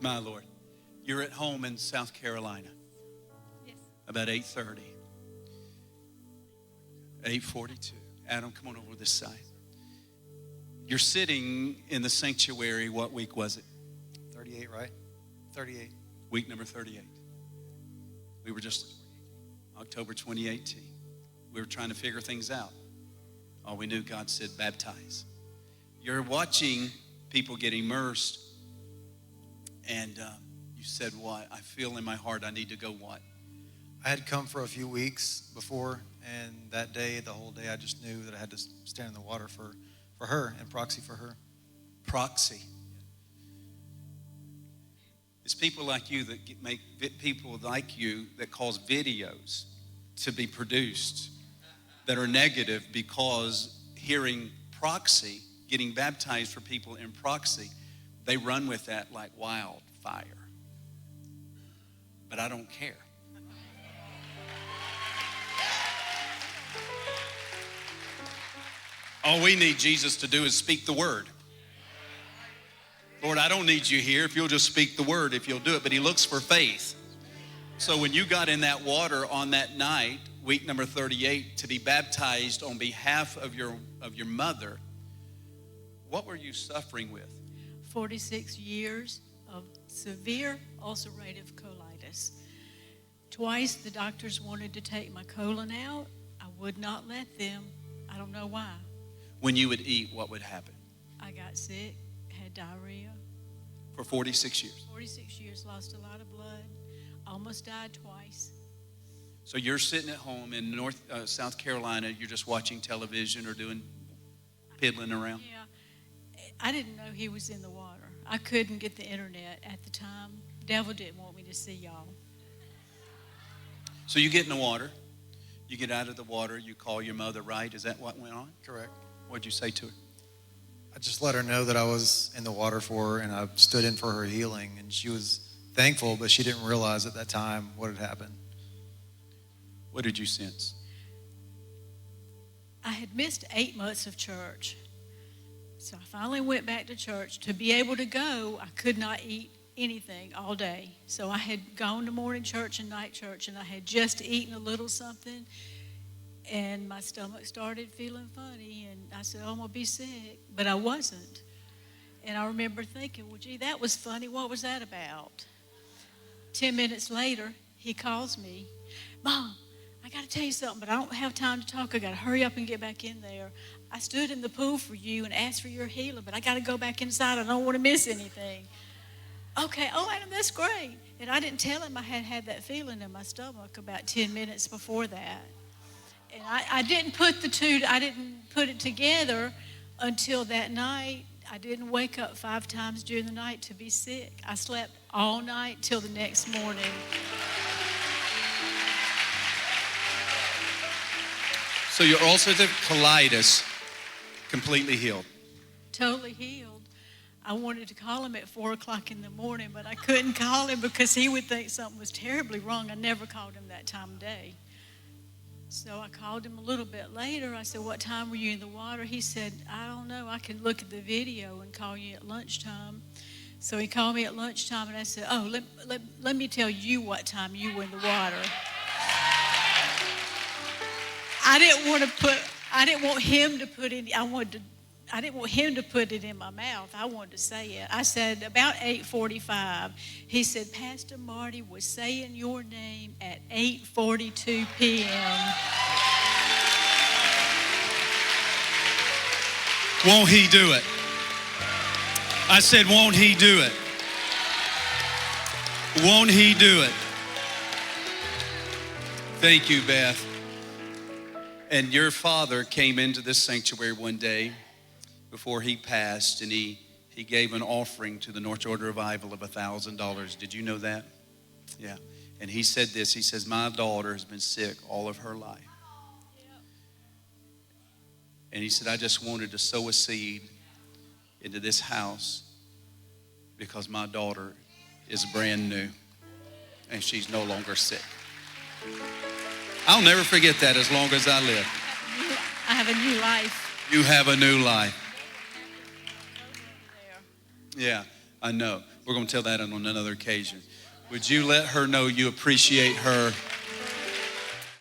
My Lord. You're at home in South Carolina. Yes. About 8:30. 8:42. Adam, come on over this side. You're sitting in the sanctuary. What week was it? 38, right? 38. Week number 38. We were just October 2018. We were trying to figure things out. All we knew, God said, baptize. You're watching people get immersed, and you said, what? I feel in my heart I need to go what? I had come for a few weeks before, and that day, the whole day, I just knew that I had to stand in the water for her and proxy for her. Proxy. It's people like you that make people like you that cause videos to be produced that are negative, because hearing proxy, getting baptized for people in proxy, they run with that like wildfire. But I don't care. All we need Jesus to do is speak the word. Lord, I don't need you here. If you'll just speak the word, if you'll do it. But he looks for faith. So when you got in that water on that night, week number 38, to be baptized on behalf of your mother, what were you suffering with? 46 years of severe ulcerative colitis. Twice the doctors wanted to take my colon out. I would not let them. I don't know why. When you would eat, what would happen? I got sick, had diarrhea. For 46 years. 46 years, lost a lot of blood, almost died twice. So you're sitting at home in South Carolina, you're just watching television or doing piddling around? Yeah. I didn't know he was in the water. I couldn't get the internet at the time. The devil didn't want me to see y'all. So you get in the water, you get out of the water, you call your mother, right? Is that what went on? Correct. What'd you say to her? I just let her know that I was in the water for her, and I stood in for her healing, and she was thankful, but she didn't realize at that time what had happened. What did you sense? I had missed 8 months of church. So I finally went back to church. To be able to go, I could not eat anything all day. So I had gone to morning church and night church, and I had just eaten a little something, and my stomach started feeling funny, and I said, oh, I'm going to be sick. But I wasn't. And I remember thinking, well, gee, that was funny. What was that about? 10 minutes later, he calls me, Mom, I got to tell you something, but I don't have time to talk. I got to hurry up and get back in there. I stood in the pool for you and asked for your healing, but I got to go back inside. I don't want to miss anything. Okay, oh, Adam, that's great. And I didn't tell him I had that feeling in my stomach about 10 minutes before that. And I didn't put it together until that night. I didn't wake up 5 times during the night to be sick. I slept all night till the next morning. So your ulcerative colitis completely healed. Totally healed. I wanted to call him at 4 o'clock in the morning, but I couldn't call him because he would think something was terribly wrong. I never called him that time of day. So I called him a little bit later. I said, what time were you in the water? He said, I don't know. I can look at the video and call you at lunchtime. So he called me at lunchtime, and I said, oh, let me tell you what time you were in the water. I didn't want him to put it in my mouth. I wanted to say it. I said about 8:45. He said, Pastor Marty was saying your name at 8:42 p.m. Won't he do it? I said, won't he do it? Won't he do it? Thank you, Beth. And your father came into this sanctuary one day before he passed, and he gave an offering to the North Georgia Revival of $1,000. Did you know that? Yeah. And he said this. He says, my daughter has been sick all of her life. And he said, I just wanted to sow a seed into this house because my daughter is brand new and she's no longer sick. I'll never forget that as long as I live. I have a new life. You have a new life. Yeah. I know. We're going to tell that on another occasion. Would you let her know you appreciate her?